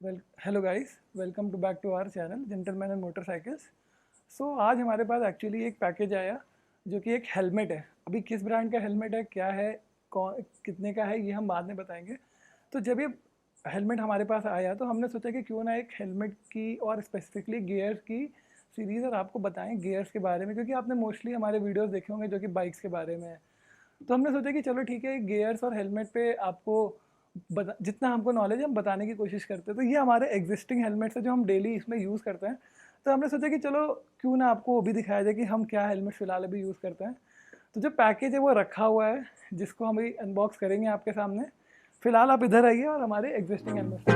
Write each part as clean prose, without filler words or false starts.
Well hello guys, welcome to back to our channel gentleman and motorcycles. So आज हमारे पास actually एक package आया जो कि एक हेलमेट है। अभी किस ब्रांड का हेलमेट है, क्या है, कौन कितने का है, ये हम बाद में बताएंगे। तो जब ये हेलमेट हमारे पास आया तो हमने सोचा कि क्यों ना एक हेलमेट की और स्पेसिफिकली गियर्स की सीरीज़ और आपको बताएं गियर्स के बारे में, क्योंकि आपने मोस्टली हमारे वीडियोस देखे होंगे जो कि बाइक्स के बारे में है। तो हमने सोचा कि चलो ठीक है, गियर्स और हेलमेट पे आपको जितना हमको नॉलेज है हम बताने की कोशिश करते हैं। तो ये हमारे एग्जिस्टिंग हेलमेट्स है जो हम डेली इसमें यूज़ करते हैं। तो हमने सोचा कि चलो क्यों ना आपको वो भी दिखाया जाए कि हम क्या हेलमेट फ़िलहाल अभी यूज़ करते हैं। तो जो पैकेज है वो रखा हुआ है, जिसको हम अभी अनबॉक्स करेंगे आपके सामने। फ़िलहाल आप इधर आइए और हमारे एग्जिस्टिंग हेलमेट।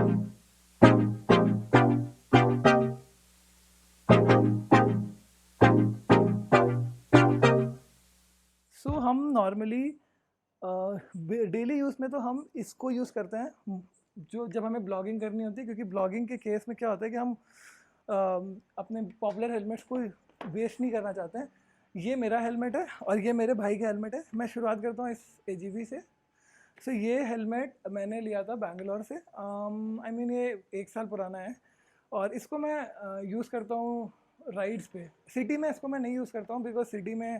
सो हम नॉर्मली डेली यूज़ में तो हम इसको यूज़ करते हैं जो जब हमें ब्लॉगिंग करनी होती है, क्योंकि ब्लॉगिंग के केस में क्या होता है कि हम अपने पॉपुलर हेलमेट्स को वेस्ट नहीं करना चाहते हैं। ये मेरा हेलमेट है और ये मेरे भाई का हेलमेट है। मैं शुरुआत करता हूँ इस एजीवी से। सो ये हेलमेट मैंने लिया था बैंगलोर से। आई मीन ये 1 साल पुराना है और इसको मैं यूज़ करता हूँ राइड्स पे। सिटी में इसको मैं नहीं यूज़ करता हूँ बिकॉज सिटी में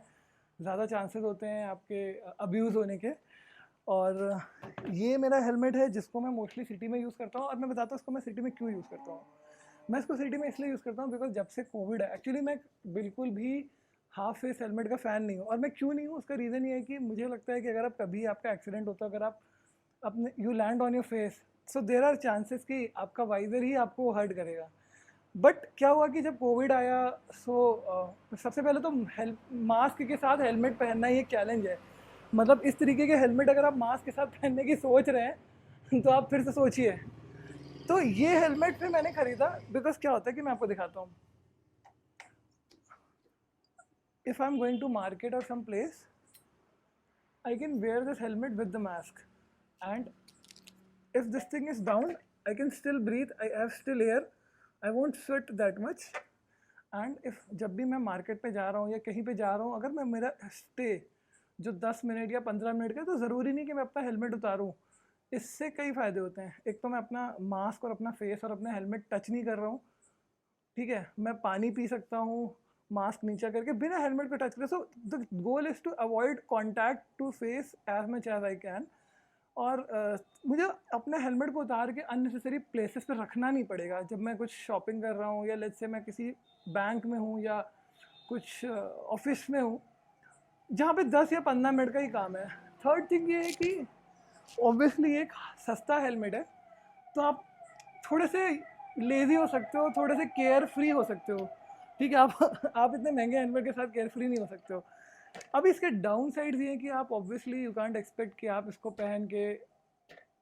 ज़्यादा चांसेस होते हैं आपके अब्यूज़ होने के। और ये मेरा हेलमेट है जिसको मैं मोस्टली सिटी में यूज़ करता हूँ और मैं बताता हूँ इसको मैं सिटी में क्यों यूज़ करता हूँ। मैं इसको सिटी में इसलिए यूज़ करता हूँ बिकॉज जब से कोविड है, एक्चुअली मैं बिल्कुल भी हाफ फेस हेलमेट का फ़ैन नहीं हूँ। और मैं क्यों नहीं हूँ, उसका रीज़न ये है कि मुझे लगता है कि अगर आप कभी आपका एक्सीडेंट होता है, अगर आप अपने you land on your face, so there are chances कि आपका वाइजर ही आपको हर्ट करेगा। बट क्या हुआ कि जब कोविड आया, सबसे पहले तो मास्क के साथ हेलमेट पहनना ही एक चैलेंज है। मतलब इस तरीके के हेलमेट अगर आप मास्क के साथ पहनने की सोच रहे हैं तो आप फिर से सोचिए। तो ये हेलमेट फिर मैंने खरीदा बिकॉज क्या होता है कि मैं आपको दिखाता हूँ। If I am going to market और some place, I can wear this helmet with the mask and if this thing is down, I can still breathe, I have still air, I won't sweat that much. And if जब भी मैं market पे जा रहा हूँ या कहीं पे जा रहा हूँ, अगर मैं मेरा स्टे जो 10 मिनट या 15 मिनट का, तो ज़रूरी नहीं कि मैं अपना हेलमेट उतारूँ। इससे कई फ़ायदे होते हैं। एक तो मैं अपना मास्क और अपना फेस और अपना हेलमेट टच नहीं कर रहा हूँ। ठीक है, मैं पानी पी सकता हूँ मास्क नीचा करके बिना हेलमेट पे टच करे। So the goal is to avoid contact to face as much as I can. और मुझे अपने हेलमेट को उतार के अननेसेसरी प्लेसेस पे रखना नहीं पड़ेगा जब मैं कुछ शॉपिंग कर रहा हूँ, या लेट्स से मैं किसी बैंक में हूँ या कुछ ऑफिस में हूँ जहाँ पे 10 या 15 मिनट का ही काम है। थर्ड थिंग ये है कि ऑब्वियसली एक सस्ता हेलमेट है, तो आप थोड़े से लेज़ी हो सकते हो, थोड़े से केयर फ्री हो सकते हो। ठीक है, आप इतने महंगे हेलमेट के साथ केयर फ्री नहीं हो सकते हो। अब इसके डाउन साइड्स ये हैं कि आप ऑब्वियसली यू कांट एक्सपेक्ट कि आप इसको पहन के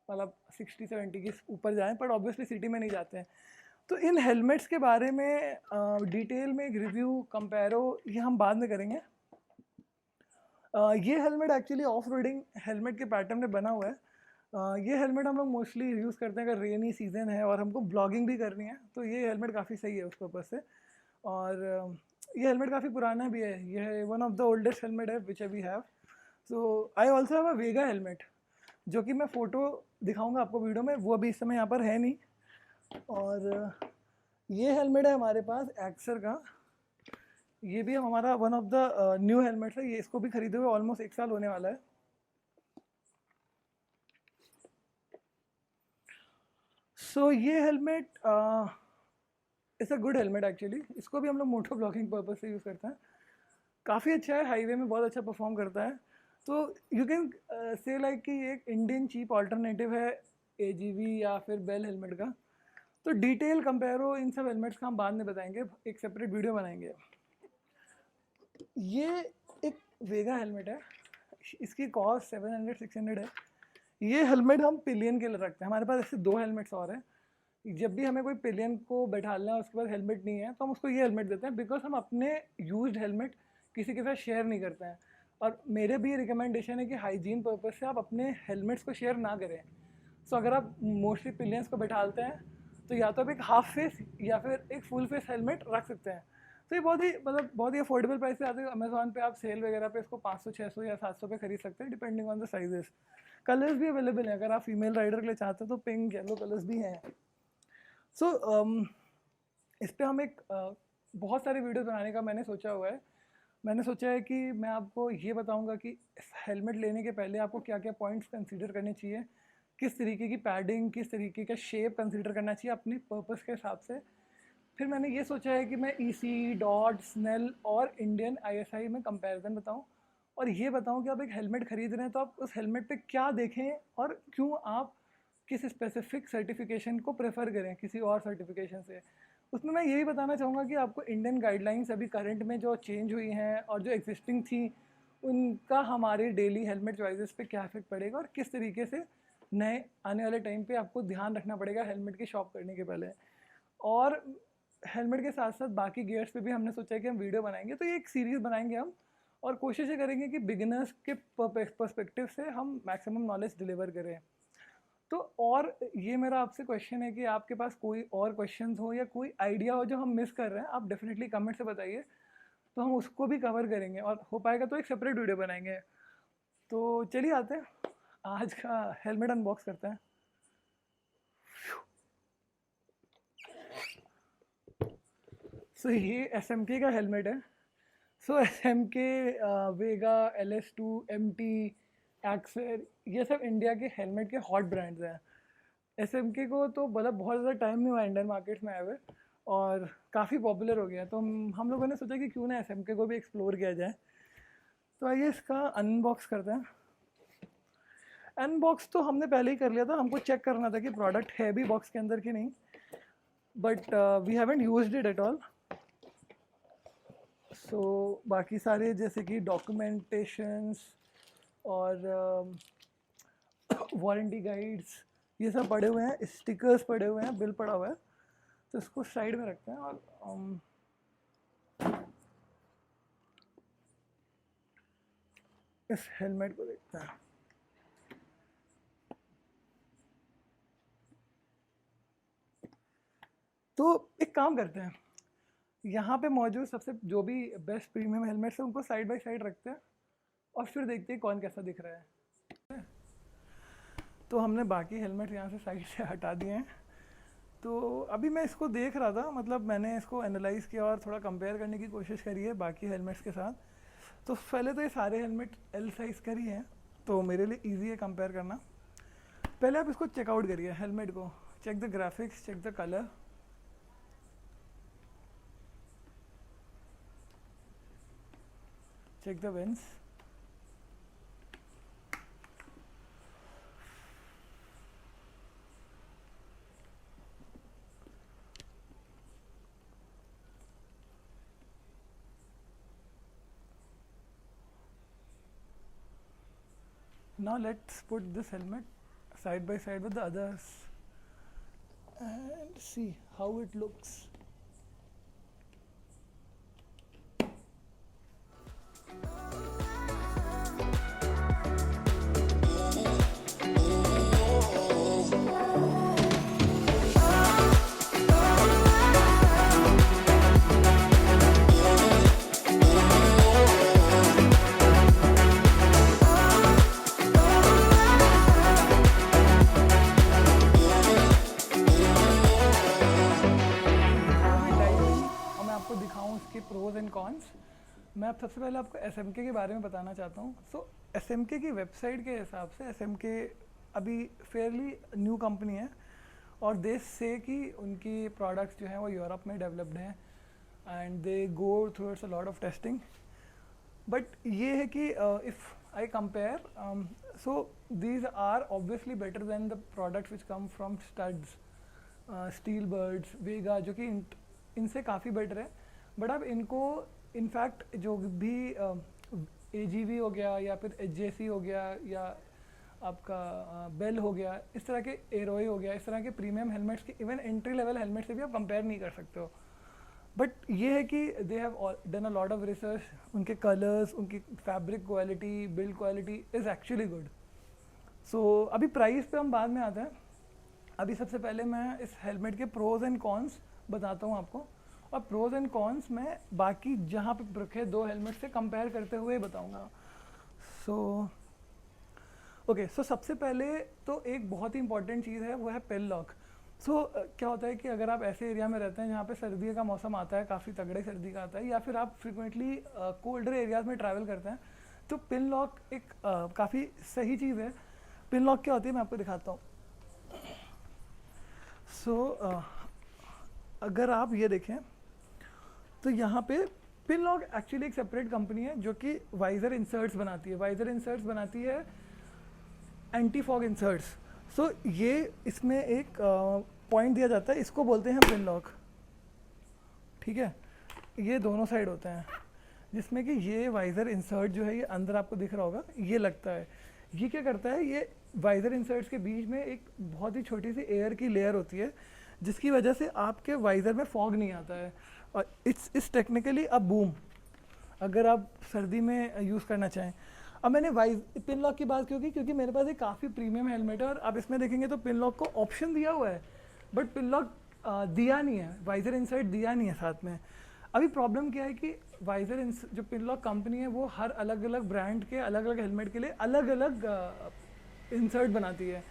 मतलब 60-70 के ऊपर जाएं, पर ऑब्वियसली सिटी में नहीं जाते हैं। तो इन हेलमेट्स के बारे में डिटेल में एक रिव्यू कंपेयरो ये हम बाद में करेंगे। ये helmet actually off roading helmet के पैटर्न में बना हुआ है। ये हेलमेट हम लोग मोस्टली यूज़ करते हैं अगर रेनी सीजन है और हमको ब्लॉगिंग भी करनी है, तो ये हेलमेट काफ़ी सही है उस पर्पज़ से। और ये हेलमेट काफ़ी पुराना भी है। ये है one of the oldest helmet है which we have. So I also have a Vega helmet जो कि मैं फ़ोटो दिखाऊंगा आपको वीडियो में, वो अभी इस समय यहाँ पर है नहीं। और ये हेलमेट है हमारे पास एक्सर का। ये भी हमारा one of the new helmets है। ये इसको भी खरीदे हुए ऑलमोस्ट 1 साल होने वाला है। सो ये helmet it's a good helmet actually. इसको भी हम लोग मोटो ब्लॉगिंग पर्पज से यूज़ करते हैं। काफ़ी अच्छा है, हाईवे में बहुत अच्छा परफॉर्म करता है। तो यू कैन से लाइक कि एक इंडियन चीप ऑल्टरनेटिव है एजीवी या फिर बेल हेलमेट का। तो डिटेल कंपेयरो इन सब हेलमेट्स का हम बाद में बताएंगे, एक सेपरेट वीडियो बनाएंगे। ये एक वेगा हेलमेट है, इसकी कॉस्ट 700-600 है। ये हेलमेट हम पिलियन के लिए रखते हैं। हमारे पास ऐसे 2 हेलमेट्स और हैं। जब भी हमें कोई पिलियन को बैठालना है उसके बाद हेलमेट नहीं है तो हम उसको ये हेलमेट देते हैं, बिकॉज हम अपने यूज्ड हेलमेट किसी के साथ शेयर नहीं करते हैं। और मेरे भी रिकमेंडेशन है कि हाइजीन पर्पज से आप अपने हेलमेट्स को शेयर ना करें। सो अगर आप मोस्टली पिलियंस को बैठालते हैं तो या तो आप एक हाफ फेस या फिर एक फुल फेस हेलमेट रख सकते हैं। तो ये बहुत ही मतलब बहुत ही अफोर्डेबल प्राइस पे आते हैं। अमेजोन पे आप सेल वगैरह पे इसको 500-600 या 700 पे खरीद सकते हैं depending on the sizes. Colours भी अवेलेबल हैं, अगर आप फीमेल राइडर के लिए चाहते हो तो पिंक येलो कलर्स भी हैं। सो इस पे हम एक बहुत सारे वीडियोस बनाने का मैंने सोचा हुआ है। मैंने सोचा है कि मैं आपको ये बताऊंगा कि हेलमेट लेने के पहले आपको क्या क्या पॉइंट्स कंसीडर करने चाहिए, किस तरीके की पैडिंग, किस तरीके का शेप कंसीडर करना चाहिए अपने पर्पस के हिसाब से। फिर मैंने ये सोचा है कि मैं ईसी, डॉट, स्नेल और इंडियन आईएसआई में कंपैरिजन बताऊं, और ये बताऊं कि आप एक हेलमेट खरीद रहे हैं तो आप उस हेलमेट पे क्या देखें और क्यों आप किस स्पेसिफिक सर्टिफिकेशन को प्रेफर करें किसी और सर्टिफिकेशन से। उसमें मैं यही बताना चाहूँगा कि आपको इंडियन गाइडलाइंस अभी करंट में जो चेंज हुई हैं और जो एग्जिस्टिंग थी, उनका हमारे डेली हेलमेट चॉइसेस पे क्या इफेक्ट पड़ेगा और किस तरीके से नए आने वाले टाइम पे आपको ध्यान रखना पड़ेगा हेलमेट की शॉप करने के पहले। और हेलमेट के साथ साथ बाकी गियर्स पे भी हमने सोचा है कि हम वीडियो बनाएंगे, तो ये एक सीरीज़ बनाएंगे हम, और कोशिश ये करेंगे कि बिगिनर्स के पर्सपेक्टिव से हम मैक्सिमम नॉलेज डिलीवर करें। तो और ये मेरा आपसे क्वेश्चन है कि आपके पास कोई और क्वेश्चंस हो या कोई आइडिया हो जो हम मिस कर रहे हैं, आप डेफिनेटली कमेंट से बताइए, तो हम उसको भी कवर करेंगे, और हो पाएगा तो एक सेपरेट वीडियो बनाएंगे। तो चलिए आते हैं आज का हेलमेट अनबॉक्स करते हैं। सो ये SMK का हेलमेट है। सो SMK, वेगा, LS2, MT, एक्सर, ये सब इंडिया के हेलमेट के हॉट ब्रांड्स हैं। SMK को तो मतलब बहुत ज़्यादा टाइम नहीं हुआ इंडियन मार्केट्स में आए हुए, और काफ़ी पॉपुलर हो गया, तो हम लोगों ने सोचा कि क्यों ना SMK को भी एक्सप्लोर किया जाए। तो आइए इसका अनबॉक्स करते हैं। अनबॉक्स तो हमने पहले ही कर लिया था, हमको चेक करना था कि प्रोडक्ट है भी बॉक्स के अंदर कि नहीं, but we haven't used it at all. So बाकी सारे जैसे कि डॉक्यूमेंटेशंस और वारंटी गाइड्स, ये सब पड़े हुए हैं, स्टिकर्स पड़े हुए हैं, बिल पड़ा हुआ है, तो इसको साइड में रखते हैं और इस हेलमेट को देखते हैं। तो एक काम करते हैं, यहाँ पे मौजूद सबसे जो भी बेस्ट प्रीमियम हेलमेट्स हैं उनको साइड बाय साइड रखते हैं और फिर देखते हैं कौन कैसा दिख रहा है। तो हमने बाकी हेलमेट यहाँ से साइड से हटा दिए हैं। तो अभी मैं इसको देख रहा था, मतलब मैंने इसको एनालाइज़ किया और थोड़ा कंपेयर करने की कोशिश करी है बाकी हेलमेट्स के साथ। तो पहले तो ये सारे हेलमेट L साइज़ कर ही हैं, तो मेरे लिए ईजी है कंपेयर करना। पहले आप इसको चेकआउट करिए हेलमेट को, check the graphics, check the colour, check the vents. Now let's put this helmet side by side with the others and see how it looks. Pros and cons, मैं अब सबसे पहले आपको SMK के बारे में बताना चाहता हूँ। सो SMK की वेबसाइट के हिसाब से SMK अभी फेयरली न्यू कंपनी है, और देश से कि उनकी प्रोडक्ट्स जो हैं वो यूरोप में डेवलप्ड हैं and they go through a lot of testing. But ये है कि if I compare, so these are obviously better than the products which come from Studds, steel birds, Vega, जो कि इनसे काफ़ी बेटर है। बट अब इनको इनफैक्ट जो भी AGV हो गया या फिर HJC हो गया या आपका बेल हो गया, इस तरह के एरोए हो गया, इस तरह के प्रीमियम हेलमेट्स के इवन एंट्री लेवल हेलमेट से भी आप कंपेयर नहीं कर सकते हो। बट ये है कि they have done a lot of research, उनके कलर्स, उनकी fabric quality, build quality is actually good. So अभी प्राइस पे हम बाद में आते हैं। अभी सबसे पहले मैं इस हेलमेट के प्रोज एंड कॉन्स बताता हूँ आपको, और प्रोज एंड कॉन्स मैं बाकी जहाँ पे रखे दो हेलमेट से कंपेयर करते हुए बताऊँगा। सो सबसे पहले तो एक बहुत ही इंपॉर्टेंट चीज़ है, वो है पिन लॉक। क्या होता है कि अगर आप ऐसे एरिया में रहते हैं जहाँ पे सर्दी का मौसम आता है, काफ़ी तगड़े सर्दी का आता है, या फिर आप फ्रिक्वेंटली कोल्डर एरियाज में ट्रैवल करते हैं, तो पिन लॉक एक काफ़ी सही चीज़ है। पिन लॉक क्या होती है मैं आपको दिखाता हूँ। अगर आप ये देखें तो यहाँ पे पिन लॉक एक्चुअली एक सेपरेट कंपनी है जो कि वाइजर इंसर्ट्स बनाती है। वाइजर इंसर्ट्स बनाती है एंटी फॉग इंसर्ट्स। ये इसमें एक पॉइंट दिया जाता है, इसको बोलते हैं पिन लॉक, ठीक है। ये दोनों साइड होते हैं, जिसमें कि ये वाइजर इंसर्ट जो है ये अंदर आपको दिख रहा होगा, ये लगता है। ये क्या करता है, ये वाइजर इंसर्ट्स के बीच में एक बहुत ही छोटी सी एयर की लेयर होती है, जिसकी वजह से आपके वाइजर में फॉग नहीं आता है। और इट्स टेक्निकली अ बूम अगर आप सर्दी में यूज़ करना चाहें। अब मैंने पिन लॉक की बात क्यों की, क्योंकि मेरे पास एक काफ़ी प्रीमियम हेलमेट है और आप इसमें देखेंगे तो पिन लॉक को ऑप्शन दिया हुआ है, बट पिन लॉक दिया नहीं है, वाइजर इंसर्ट दिया नहीं है साथ में। अभी प्रॉब्लम क्या है कि वाइजर जो पिन लॉक कंपनी है वो हर अलग अलग ब्रांड के अलग अलग हेलमेट के लिए अलग अलग इंसर्ट बनाती है।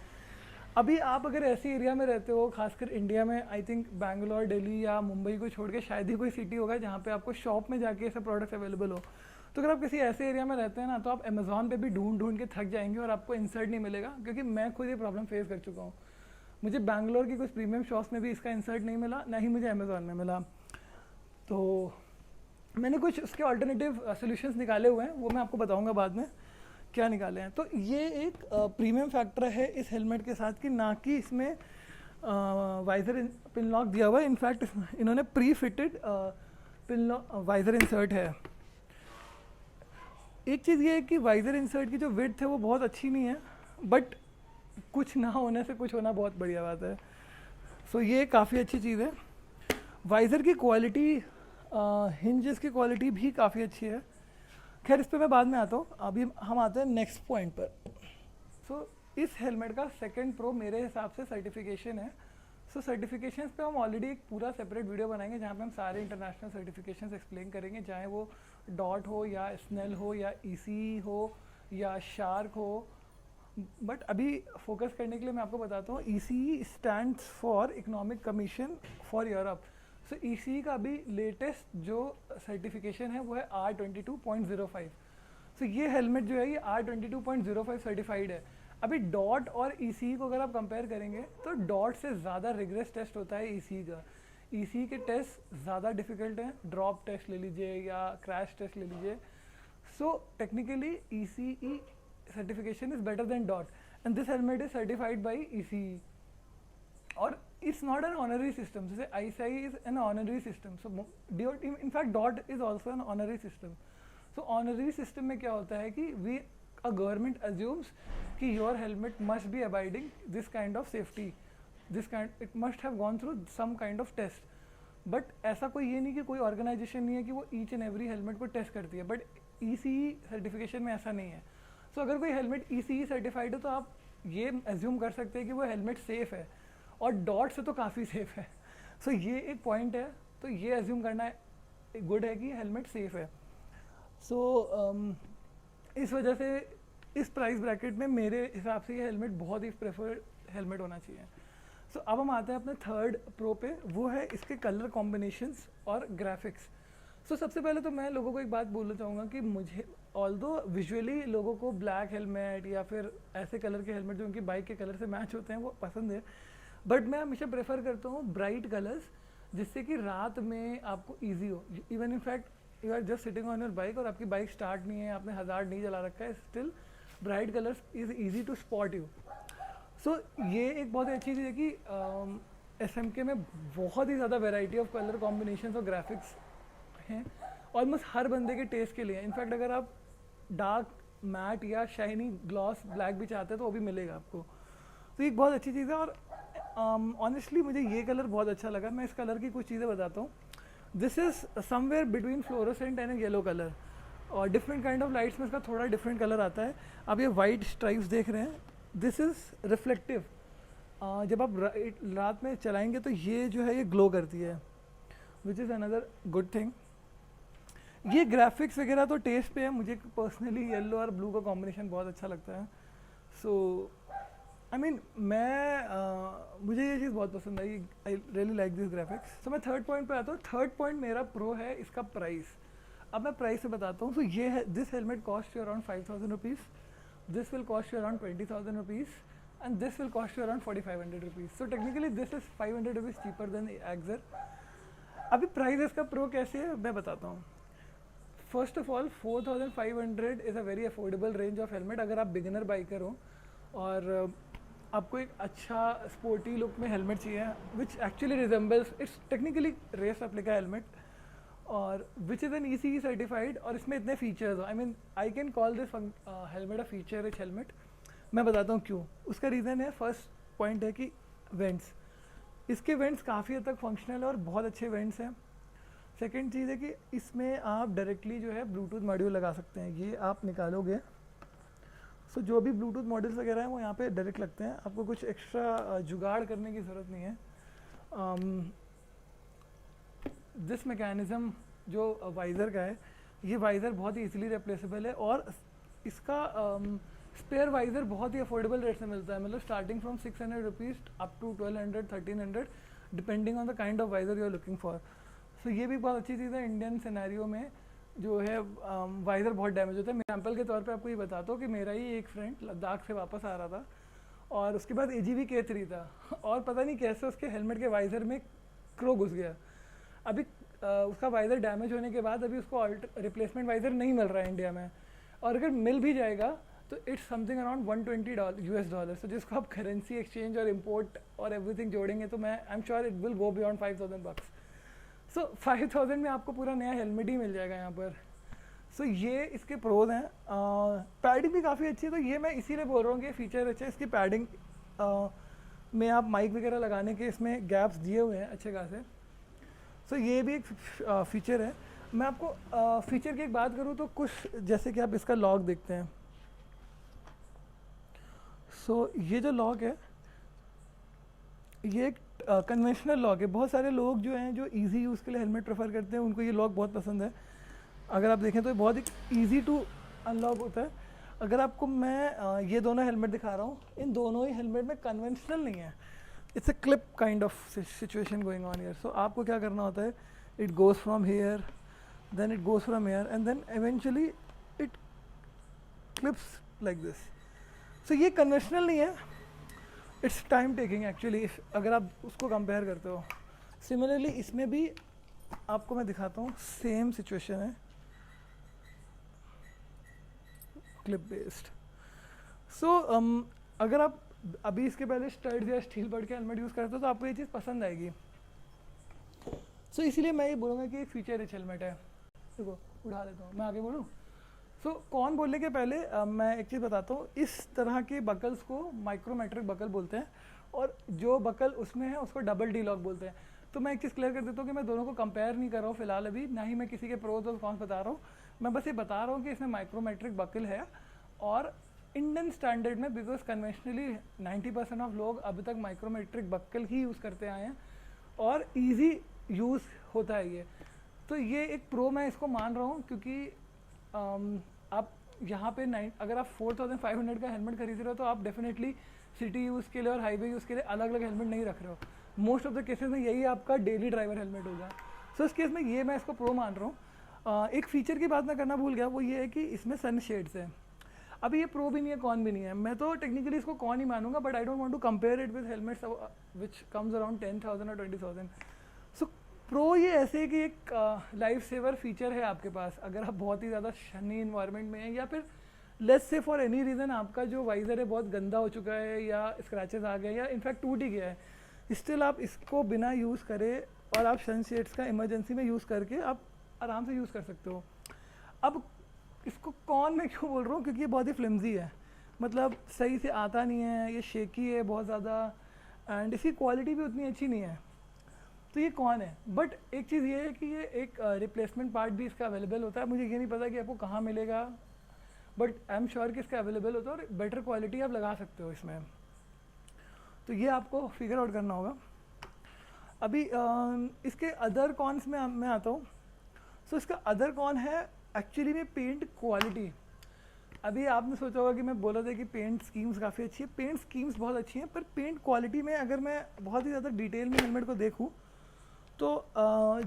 अभी आप अगर ऐसे एरिया में रहते हो, खासकर इंडिया में, आई थिंक बैंगलोर, दिल्ली या मुंबई को छोड़ के शायद ही कोई सिटी होगा जहाँ पे आपको शॉप में जाके ऐसे प्रोडक्ट्स अवेलेबल हो। तो अगर आप किसी ऐसे एरिया में रहते हैं ना, तो आप अमेजोन पे भी ढूंढ ढूंढ के थक जाएंगे और आपको इंसर्ट नहीं मिलेगा, क्योंकि मैं खुद ये प्रॉब्लम फेस कर चुका हूँ। मुझे बैंगलोर की कुछ प्रीमियम शॉप्स में भी इसका इंसर्ट नहीं मिला, ना ही मुझे अमेजोन में मिला। तो मैंने कुछ उसके ऑल्टरनेटिव सोल्यूशंस निकाले हुए हैं, वो मैं आपको बताऊँगा बाद में क्या निकाले हैं। तो ये एक प्रीमियम फैक्टर है इस हेलमेट के साथ कि ना कि इसमें वाइजर पिन लॉक दिया हुआ है, इनफैक्ट इन्होंने pre fitted pin lock visor insert है। एक चीज़ ये है कि वाइजर इंसर्ट की जो विड्थ है वो बहुत अच्छी नहीं है, बट कुछ ना होने से कुछ होना बहुत बढ़िया बात है। ये काफ़ी अच्छी चीज़ है। वाइजर की क्वालिटी, हिंजेस की क्वालिटी भी काफ़ी अच्छी है। खैर इस पर मैं बाद में आता हूँ, अभी हम आते हैं नेक्स्ट पॉइंट पर। इस हेलमेट का सेकंड प्रो मेरे हिसाब से सर्टिफिकेशन है। सर्टिफिकेशंस पे हम ऑलरेडी एक पूरा सेपरेट वीडियो बनाएंगे जहाँ पे हम सारे इंटरनेशनल सर्टिफिकेशंस एक्सप्लेन करेंगे, चाहे वो डॉट हो या स्नेल हो या ईसी हो या शार्क हो। बट अभी फोकस करने के लिए मैं आपको बताता हूँ, EC stands for economic commission for Europe. EC का अभी लेटेस्ट जो सर्टिफिकेशन है वो है R22.05। ये हेलमेट जो है ये R22.05 सर्टिफाइड है। अभी डॉट और ईसी को अगर आप कंपेयर करेंगे तो डॉट से ज़्यादा रिग्रेस टेस्ट होता है ईसी का। ईसी के टेस्ट ज़्यादा डिफिकल्ट हैं, ड्रॉप टेस्ट ले लीजिए या क्रैश टेस्ट ले लीजिए। Technically ECE certification is better than DOT, and this helmet is certified by ECE. और it's not an honorary system. जैसे ISI is an honorary system. DOT, in fact DOT is also an honorary system. Honorary system में क्या होता है कि a government assumes कि your helmet must be abiding this kind of safety, it must have gone through some kind of test. But ऐसा कोई ये नहीं कि कोई ऑर्गेनाइजेशन नहीं है कि वो ईच एंड एवरी हेलमेट को टेस्ट करती है, बट ECE सर्टिफिकेशन में ऐसा नहीं है। अगर कोई हेलमेट ECE सर्टिफाइड हो तो आप ये एज्यूम कर सकते हैं कि वो हेलमेट सेफ़ है, और डॉट से तो काफ़ी सेफ़ है। ये एक पॉइंट है, तो ये एज्यूम करना गुड है कि हेलमेट सेफ़ है। इस वजह से इस प्राइस ब्रैकेट में मेरे हिसाब से ये हेलमेट बहुत ही प्रेफर्ड हेलमेट होना चाहिए। अब हम आते हैं अपने थर्ड प्रो पे, वो है इसके कलर कॉम्बिनेशंस और ग्राफिक्स। सबसे पहले तो मैं लोगों को एक बात बोलना चाहूँगा कि मुझे ऑल्दो विजुअली लोगों को ब्लैक हेलमेट या फिर ऐसे कलर के हेलमेट जो उनकी बाइक के कलर से मैच होते हैं वो पसंद है, बट मैं हमेशा प्रेफर करता हूँ ब्राइट कलर्स, जिससे कि रात में आपको ईजी हो। Even in fact you are just sitting on your bike और आपकी बाइक स्टार्ट नहीं है, आपने हज़ार्ड नहीं जला रखा है, still bright colours is easy to spot you. ये एक बहुत अच्छी चीज़ है कि SMK में बहुत ही ज़्यादा वेराइटी ऑफ कलर कॉम्बिनेशन और ग्राफिक्स हैं, ऑलमोस्ट हर बंदे के टेस्ट के लिए। इनफैक्ट अगर आप डार्क मैट या शाइनी ग्लॉस ब्लैक भी चाहते हैं तो वो भी मिलेगा आपको। ये एक बहुत अच्छी चीज़ है। और ऑनेस्टली मुझे ये कलर बहुत अच्छा लगा। मैं इस कलर की कुछ चीज़ें बताता हूँ। This is somewhere between fluorescent and yellow colour, और डिफरेंट काइंड ऑफ लाइट्स में इसका थोड़ा डिफरेंट कलर आता है। आप ये वाइट स्ट्राइप्स देख रहे हैं, दिस इज़ रिफ्लेक्टिव। जब आप रात में चलाएंगे तो ये जो है ये ग्लो करती है, which is another good thing. ये ग्राफिक्स वगैरह तो टेस्ट पे है, मुझे पर्सनली येलो और ब्लू का कॉम्बिनेशन बहुत अच्छा लगता है। आई मीन मुझे ये चीज़ बहुत पसंद आई, I really like this graphics. So मैं थर्ड पॉइंट पे आता हूँ। थर्ड पॉइंट मेरा प्रो है इसका प्राइस। अब मैं प्राइस से बताता हूँ। सो ये है, this helmet cost you around 5,000 rupees, this will cost you around 20,000 rupees, and this will cost you around 4,500 rupees. So technically this is 500 rupees cheaper than Axor. अभी प्राइस इसका pro कैसे है मैं बताता हूँ। First of all 4,500 is a very affordable range of helmet अगर आप beginner biker हो और आपको एक अच्छा स्पोर्टी लुक में हेलमेट चाहिए which actually resembles, it's technically race replica helmet और which is an ECE certified, और इसमें इतने फीचर्स हो। I mean I can call this helmet a feature rich helmet. मैं बताता हूँ क्यों। उसका रीज़न है, फर्स्ट पॉइंट है कि वेंट्स, इसके वेंट्स काफ़ी हद तक फंक्शनल है और बहुत अच्छे वेंट्स हैं। सेकेंड चीज़ है कि इसमें आप डायरेक्टली जो है ब्लूटूथ मॉड्यूल लगा सकते हैं। ये आप निकालोगे सो जो भी ब्लूटूथ मॉडल्स वगैरह हैं वो यहाँ पे डायरेक्ट लगते हैं, आपको कुछ एक्स्ट्रा जुगाड़ करने की ज़रूरत नहीं है। दिस मैकेनिज़्म जो वाइज़र का है, ये वाइज़र बहुत ही इजीली रिप्लेसेबल है और इसका स्पेयर वाइज़र बहुत ही अफोर्डेबल रेट से मिलता है। मतलब starting from 600 rupees up to 1200 1300 depending on the kind of visor you are looking for. So ये भी बहुत अच्छी चीज़ है। इंडियन सिनेरियो में जो है वाइज़र बहुत डैमेज होता है। एग्जाम्पल के तौर पे आपको ये बताता हूँ कि मेरा ही एक फ्रेंड लद्दाख से वापस आ रहा था और उसके बाद AGV K3 था और पता नहीं कैसे उसके हेलमेट के वाइज़र में क्रो घुस गया। अभी उसका वाइज़र डैमेज होने के बाद अभी उसको रिप्लेसमेंट वाइज़र नहीं मिल रहा है इंडिया में, और अगर मिल भी जाएगा तो इट्स समथिंग अराउंड $120 US। तो जिसको आप करेंसी एक्सचेंज और इम्पोर्ट और एवरीथिंग जोड़ेंगे तो मैं I am sure it will go beyond 5,000 bucks। सो 5,000 में आपको पूरा नया हेलमेट ही मिल जाएगा यहाँ पर। सो ये इसके प्रोज हैं। पैडिंग भी काफ़ी अच्छी है, तो ये मैं इसीलिए बोल रहा हूँ कि फीचर अच्छा है। इसकी पैडिंग में आप माइक वगैरह लगाने के इसमें गैप्स दिए हुए हैं अच्छे खासे। सो ये भी एक फीचर है। मैं आपको फीचर की एक बात करूँ तो कुछ जैसे कि आप इसका लॉक देखते हैं। सो ये जो लॉक है ये एक कन्वेंशनल लॉक है। बहुत सारे लोग जो हैं जो इजी यूज़ के लिए हेलमेट प्रेफर करते हैं, उनको ये लॉक बहुत पसंद है। अगर आप देखें तो बहुत ही ईजी टू अनलॉक होता है। अगर आपको मैं ये दोनों हेलमेट दिखा रहा हूँ, इन दोनों ही हेलमेट में कन्वेंशनल नहीं है, it's a clip kind of situation going on here. So आपको क्या करना होता है, it goes from here, then it goes from here and then eventually it clips like this. So ये कन्वेंशनल नहीं है, इट्स टाइम टेकिंग एक्चुअली अगर आप उसको कंपेयर करते हो। सिमिलरली इसमें भी आपको मैं दिखाता हूँ, सेम सिचुएशन है, क्लिप बेस्ड। सो अगर आप अभी इसके पहले स्टड्स या स्टील बर्ड के हेलमेट यूज़ करते हो तो आपको ये चीज़ पसंद आएगी। सो इसीलिए मैं ये बोलूँगा कि एक फीचर रिच हेलमेट है। देखो उठा लेता हूँ, मैं आगे बोलूँ। सो कौन बोलने के पहले मैं एक चीज़ बताता हूँ। इस तरह के बकल्स को माइक्रोमेट्रिक बकल बोलते हैं और जो बकल उसमें है उसको डबल डी लॉक बोलते हैं। तो मैं एक चीज़ क्लियर कर देता हूँ कि मैं दोनों को कंपेयर नहीं कर रहा हूँ फिलहाल अभी, ना ही मैं किसी के प्रोज और कॉन्स बता रहा हूँ। मैं बस ये बता रहा हूँ कि इसमें माइक्रोमेट्रिक बकल है और इंडियन स्टैंडर्ड में, बिकॉज कन्वेंशनली 90% ऑफ लोग अभी तक माइक्रोमेट्रिक बकल ही यूज़ करते आए हैं और ईजी यूज़ होता है ये। तो ये एक प्रो मैं इसको मान रहा हूँ क्योंकि आप यहाँ पे अगर आप 4,500 का हेलमेट खरीद रहे हो तो आप डेफिनेटली सिटी यूज़ के लिए और हाईवे यूज़ के लिए अलग अलग हेलमेट नहीं रख रहे हो। मोस्ट ऑफ द केसेस में यही आपका डेली ड्राइवर हेलमेट होगा। सो इस केस में ये मैं इसको प्रो मान रहा हूँ। एक फीचर की बात मैं करना भूल गया, वो ये है कि इसमें सन शेड्स है। अभी ये प्रो भी नहीं है, कॉन भी नहीं है, मैं तो टेक्निकली इसको कॉन ही मानूंगा, but I don't want to compare it with helmets which comes around 10,000 और 20,000। सो प्रो ये ऐसे है कि एक लाइफ सेवर फीचर है आपके पास अगर आप बहुत ही ज़्यादा शनी इन्वायरमेंट में हैं, या फिर let's say for any reason आपका जो वाइज़र है बहुत गंदा हो चुका है या स्क्रैचेस आ गए या इनफैक्ट टूट ही गया है, स्टिल आप इसको बिना यूज़ करे और आप सनशेड्स का इमरजेंसी में यूज़ करके आप आराम से यूज़ कर सकते हो। अब इसको कौन मैं क्यों बोल रहा हूँ, क्योंकि ये बहुत ही फ्लिमजी है, मतलब सही से आता नहीं है, ये शेकी है बहुत ज़्यादा एंड इसकी क्वालिटी भी उतनी अच्छी नहीं है। तो ये कौन है, बट एक चीज़ ये है कि ये एक रिप्लेसमेंट पार्ट भी इसका अवेलेबल होता है। मुझे ये नहीं पता कि आपको कहाँ मिलेगा, बट आई एम श्योर कि इसका अवेलेबल होता है और बेटर क्वालिटी आप लगा सकते हो इसमें। तो ये आपको फिगर आउट करना होगा। अभी इसके अदर कॉन्स में मैं आता हूँ। सो इसका अदर कॉन है एक्चुअली में पेंट क्वालिटी। अभी आपने सोचा होगा कि मैं बोला था कि पेंट स्कीम्स काफ़ी अच्छी है, पेंट स्कीम्स बहुत अच्छी हैं, पर पेंट क्वालिटी में अगर मैं बहुत ही ज़्यादा डिटेल में हेलमेट को देखूँ तो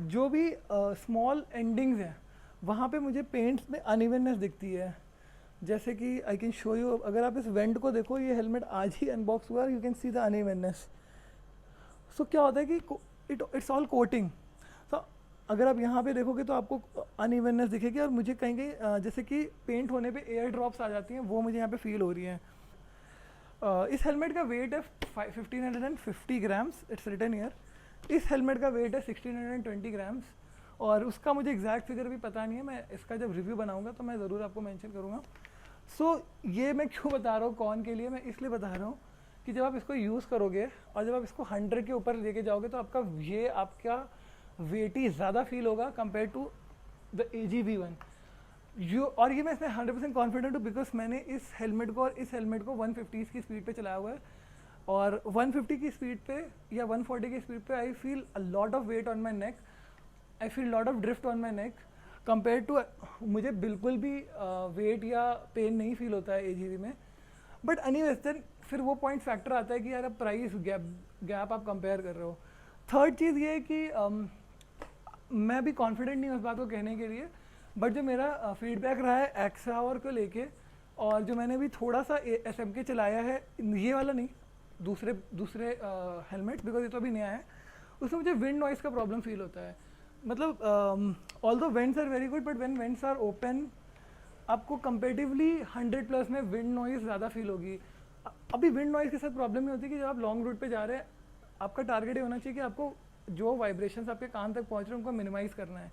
जो भी स्मॉल एंडिंग्स हैं वहाँ पे मुझे पेंट्स में अनइवननेस दिखती है। जैसे कि आई कैन शो यू, अगर आप इस वेंट को देखो, ये हेलमेट आज ही अनबॉक्स हुआ, you can see the unevenness. So क्या होता है कि इट्स ऑल कोटिंग। तो अगर आप यहाँ पे देखोगे तो आपको अनइवननेस दिखेगी, और मुझे कहीं कहीं जैसे कि पेंट होने पे एयर ड्रॉप्स आ जाती हैं, वो मुझे यहाँ पे फील हो रही हैं। इस हेलमेट का वेट है 1550 ग्राम्स, इट्स रिटन ईयर। इस हेलमेट का वेट है 1620 ग्राम्स, और उसका मुझे एग्जैक्ट फिगर भी पता नहीं है, मैं इसका जब रिव्यू बनाऊंगा तो मैं ज़रूर आपको मेंशन करूँगा। सो ये मैं क्यों बता रहा हूँ कौन के लिए, मैं इसलिए बता रहा हूँ कि जब आप इसको यूज़ करोगे और जब आप इसको 100 के ऊपर लेके जाओगे तो आपका वेटी ज़्यादा फील होगा कंपेयर टू द AGV1। और ये मैं इसमें 100% कॉन्फिडेंट हूँ, बिकॉज मैंने इस हेलमेट को और इस हेलमेट को 150 की स्पीड पे चलाया हुआ है, और 150 की स्पीड पे या 140 की स्पीड पे I feel a lot of weight on my neck, I feel lot of drift on my neck compare to, मुझे बिल्कुल भी वेट या पेन नहीं फील होता है AGV में। बट एनीवेज देन फिर वो पॉइंट फैक्टर आता है कि यार अब प्राइस गैप आप कंपेयर कर रहे हो। थर्ड चीज़ ये है कि मैं भी कॉन्फिडेंट नहीं हूँ इस बात को कहने के लिए, बट जो मेरा फीडबैक रहा है एक्सहावर को लेके, और जो मैंने भी थोड़ा सा SMK चलाया है, ये वाला नहीं, दूसरे हेलमेट, बिकॉज ये तो अभी नया है, उसमें मुझे विंड नॉइज़ का प्रॉब्लम फील होता है। मतलब although vents are very good, but when vents are open आपको कंपेरेटिवली 100+ में विंड नॉइज़ ज़्यादा फील होगी। अभी विंड नॉइज़ के साथ प्रॉब्लम ये होती है कि जब आप लॉन्ग रूट पे जा रहे हैं, आपका टारगेट ये होना चाहिए कि आपको जो वाइब्रेशंस आपके कान तक पहुंच रहे हैं उनको मिनिमाइज़ करना है।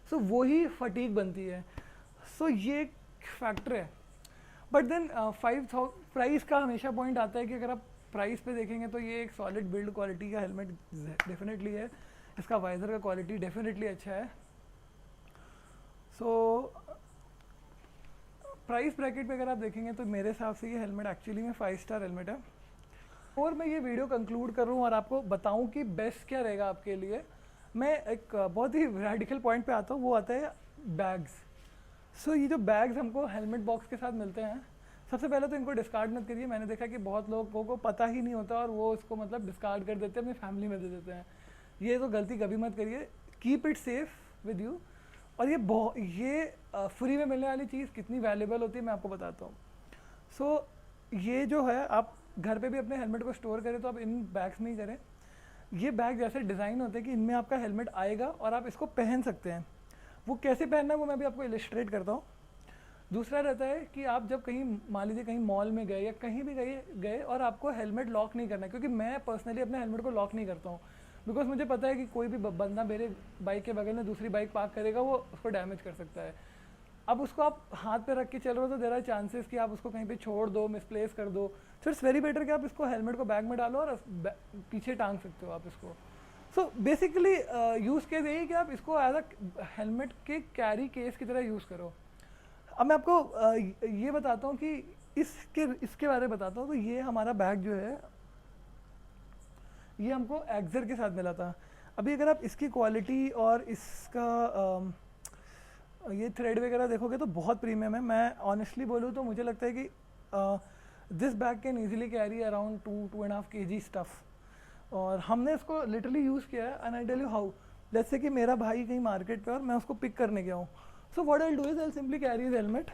सो वही फटीग बनती है। सो ये एक फैक्टर है। बट देन 5000 प्राइस का हमेशा पॉइंट आता है कि अगर आप प्राइस पे देखेंगे तो ये एक सॉलिड बिल्ड क्वालिटी का हेलमेट डेफिनेटली है, इसका वाइजर का क्वालिटी डेफिनेटली अच्छा है। सो प्राइस ब्रैकेट पे अगर आप देखेंगे तो मेरे हिसाब से ये हेलमेट एक्चुअली में 5 स्टार हेलमेट है। और मैं ये वीडियो कंक्लूड करूँ और आपको बताऊँ कि बेस्ट क्या रहेगा आपके लिए, मैं एक बहुत ही रेडिकल पॉइंट पे आता हूँ, वो आता है बैग्स। सो ये जो बैग्स हमको हेलमेट बॉक्स के साथ मिलते हैं, सबसे पहले तो इनको डिस्कार्ड मत करिए। मैंने देखा कि बहुत लोगों को पता ही नहीं होता और वो इसको मतलब डिस्कार्ड कर देते हैं, अपनी फैमिली में दे देते हैं। ये तो गलती कभी मत करिए, keep it safe with you. और ये फ्री में मिलने वाली चीज़ कितनी वैल्यूबल होती है मैं आपको बताता हूँ। सो ये जो है, आप घर पे भी अपने हेलमेट को स्टोर करें तो आप इन बैग्स में ही करें। ये बैग जैसे डिज़ाइन होते हैं कि इनमें आपका हेलमेट आएगा और आप इसको पहन सकते हैं। वो कैसे पहनना है वो मैं भी आपको इलिस्ट्रेट करता हूँ। दूसरा रहता है कि आप जब कहीं मान लीजिए कहीं मॉल में गए या कहीं भी गए और आपको हेलमेट लॉक नहीं करना है, क्योंकि मैं पर्सनली अपने हेलमेट को लॉक नहीं करता हूँ, बिकॉज मुझे पता है कि कोई भी बंदा मेरे बाइक के बगल में दूसरी बाइक पार्क करेगा, वो उसको डैमेज कर सकता है। अब उसको आप हाथ पे रख के चल रहे हो तो देयर आर चांसेस कि आप उसको कहीं पे छोड़ दो, मिसप्लेस कर दो। सो इट्स वेरी बेटर कि आप इसको हेलमेट को बैग में डालो और पीछे टांग सकते हो आप इसको। सो बेसिकली यूज़ केस यही कि आप इसको एज अ हेलमेट के कैरी केस की तरह यूज़ करो। अब मैं आपको ये बताता हूँ कि इसके बारे में बताता हूँ। तो ये हमारा बैग जो है ये हमको एक्सर के साथ मिला था। अभी अगर आप इसकी क्वालिटी और इसका ये थ्रेड वगैरह देखोगे तो बहुत प्रीमियम है। मैं ऑनेस्टली बोलूँ तो मुझे लगता है कि this bag can easily carry around 2.5 kg stuff, और हमने इसको लिटरली यूज़ किया है। And I tell you how, जैसे कि मेरा भाई कहीं मार्केट पे और मैं उसको पिक करने गया हूँ, so what I do is I simply carry his helmet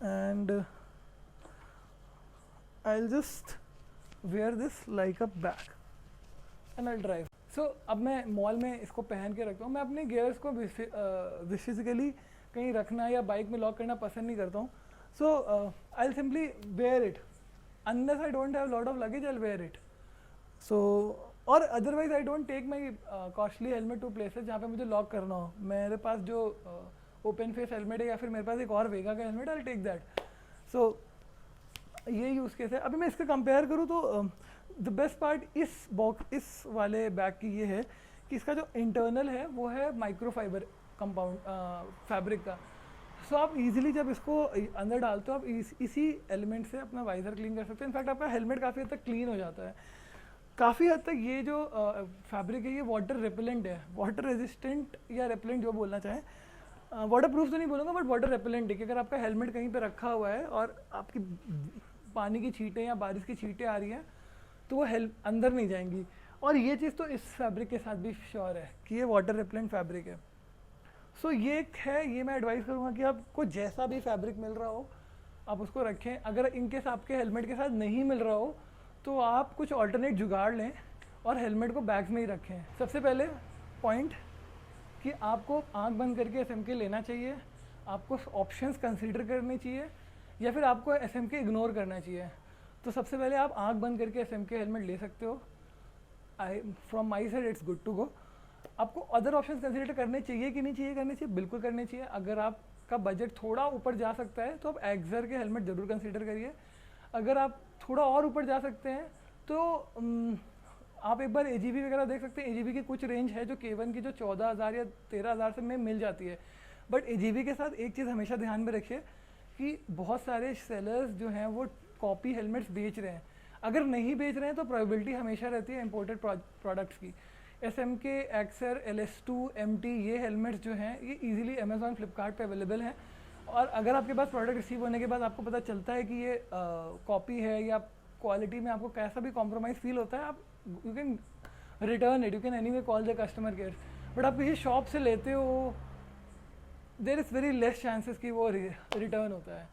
and I'll just wear this like a bag and I'll drive. So अब मैं मॉल में इसको पहन के रखता हूँ। मैं अपने गियर्स को फिजिकली कहीं रखना या बाइक में लॉक करना पसंद नहीं करता हूँ। सो I'll simply wear it unless I don't have lot of luggage, I'll wear it. So और otherwise I don't take my costly helmet to places जहाँ पे मुझे लॉक करना हो। मेरे पास जो ओपन फेस हेलमेट है या फिर मेरे पास एक और वेगा का हेलमेट, आई टेक दैट। सो ये यूज़ केस है। अभी मैं इसका कंपेयर करूँ तो द बेस्ट पार्ट इस वाले बैग की ये है कि इसका जो इंटरनल है वो है माइक्रोफाइबर कंपाउंड फैब्रिक का। सो आप इजीली जब इसको अंदर डालते हो आप इसी एलिमेंट से अपना वाइजर क्लीन कर सकते हैं। इनफैक्ट आपका हेलमेट काफ़ी हद तक क्लीन हो जाता है। काफ़ी हद तक ये जो फैब्रिक है ये वाटर रिपेलेंट है, वाटर रेजिस्टेंट या रेपेलेंट जो बोलना चाहें, वाटर प्रूफ तो नहीं बोलूँगा बट वाटर रेपेलेंट है कि अगर आपका हेलमेट कहीं पे रखा हुआ है और आपकी पानी की छींटें या बारिश की छींटें आ रही हैं तो वो अंदर नहीं जाएंगी। और ये चीज़ तो इस फैब्रिक के साथ भी श्योर है कि ये वाटर रिपेलेंट फैब्रिक है। सो ये एक है, ये मैं एडवाइस करूँगा कि आपको जैसा भी फैब्रिक मिल रहा हो आप उसको रखें। अगर इनकेस आपके हेलमेट के साथ नहीं मिल रहा हो तो आप कुछ ऑल्टरनेट जुगाड़ लें और हेलमेट को बैग्स में ही रखें। सबसे पहले पॉइंट कि आपको आंख बंद करके एसएमके लेना चाहिए, आपको ऑप्शंस कंसीडर करने चाहिए या फिर आपको एसएमके इग्नोर करना चाहिए। तो सबसे पहले आप आंख बंद करके एसएमके हेलमेट ले सकते हो। From my side it's good to go. आपको अदर ऑप्शंस कंसीडर करने चाहिए कि नहीं चाहिए? करने चाहिए, बिल्कुल करने चाहिए। अगर आपका बजट थोड़ा ऊपर जा सकता है तो आप एक्सर के हेलमेट ज़रूर कंसीडर करिए। अगर आप थोड़ा और ऊपर जा सकते हैं तो आप एक बार एजीबी वगैरह देख सकते हैं। एजीबी की कुछ रेंज है जो K1 की जो 14,000 या 13,000 से में मिल जाती है। बट एजीबी के साथ एक चीज़ हमेशा ध्यान में रखिए कि बहुत सारे सेलर्स जो हैं वो कॉपी हेलमेट्स बेच रहे हैं। अगर नहीं बेच रहे हैं तो प्रोबेबिलिटी हमेशा रहती है इंपोर्टेड प्रोडक्ट्स की। SMK, एक्सर, LS2, MT ये हेलमेट्स जो हैं ये इजीली अमेजॉन, फ्लिपकार्ट पे अवेलेबल हैं। और अगर आपके पास प्रोडक्ट रिसीव होने के बाद आपको पता चलता है कि ये कॉपी है या क्वालिटी में आपको कैसा भी कॉम्प्रोमाइज़ फील होता है, आप you can return it, you can anyway call the customer care. But आप किसी शॉप से लेते हो, there is very less chances कि वो रिटर्न होता है।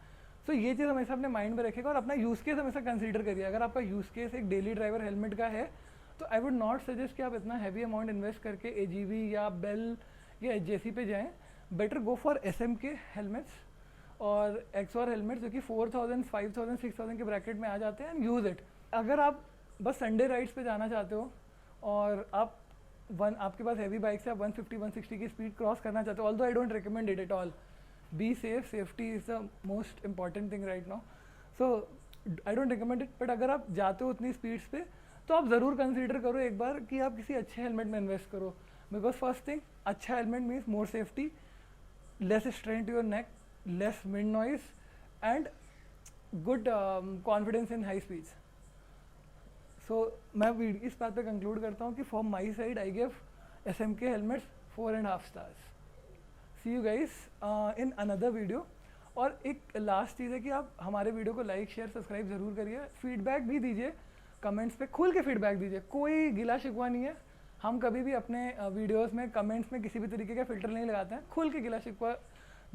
सो ये चीज़ हमेशा अपने माइंड में रखेगा और अपना यूज़ केस हमेशा कंसीडर करिए। अगर आपका यूज़ केस एक डेली ड्राइवर हेलमेट का है तो आई वुड नॉट सजेस्ट कि आप इतना हैवी अमाउंट इन्वेस्ट करके एजीवी या बेल या एचजेसी पे जाएं। Better go for SMK helmets और एक्सआर हेलमेट्स जो कि 4,000, 5,000, 6,000 के ब्रैकेट में आ जाते हैं, एंड यूज़ इट। अगर आप बस संडे राइड्स पे जाना चाहते हो और आपके पास हैवी बाइक से आप 150, 160 की स्पीड क्रॉस करना चाहते हो, although I don't recommend it at all. Be safe, safety is the most important thing right now, so I don't recommend it. But अगर आप जाते हो उतनी स्पीड्स पे तो आप ज़रूर कंसीडर करो एक बार कि आप किसी अच्छे हेलमेट में इन्वेस्ट करो। बिकॉज फर्स्ट थिंग, अच्छा helmet means more safety, less strain to your neck, less wind noise and good confidence in high speeds. So मैं इस बात पे कंक्लूड करता हूँ कि from my side I give SMK helmets 4.5 stars. See you guys in another video. और एक last चीज़ है कि आप हमारे वीडियो को लाइक, शेयर, सब्सक्राइब ज़रूर करिए। फीडबैक भी दीजिए, कमेंट्स पे खुल के फीडबैक दीजिए, कोई गिला शिकवा नहीं है। हम कभी भी अपने वीडियोस में कमेंट्स में किसी भी तरीके का फ़िल्टर नहीं लगाते हैं। खुल के गिला शिकवा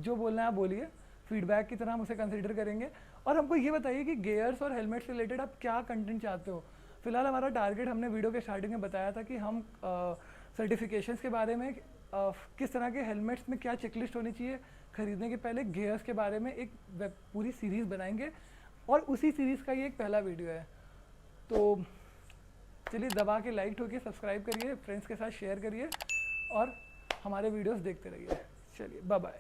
जो बोलना है आप बोलिए, फीडबैक की तरह हम उसे कंसीडर करेंगे। और हमको ये बताइए कि गियर्स और हेलमेट से रिलेटेड आप क्या कंटेंट चाहते हो। फिलहाल हमारा टारगेट हमने वीडियो के स्टार्टिंग में बताया था कि हम सर्टिफिकेशंस के बारे में, किस तरह के हेलमेट्स में क्या चेकलिस्ट होनी चाहिए खरीदने के पहले, गियर्स के बारे में एक पूरी सीरीज़ बनाएंगे और उसी सीरीज़ का ये एक पहला वीडियो है। तो चलिए दबा के लाइक ठोकिए, सब्सक्राइब करिए, फ्रेंड्स के साथ शेयर करिए और हमारे वीडियोस देखते रहिए। चलिए बाय बाय।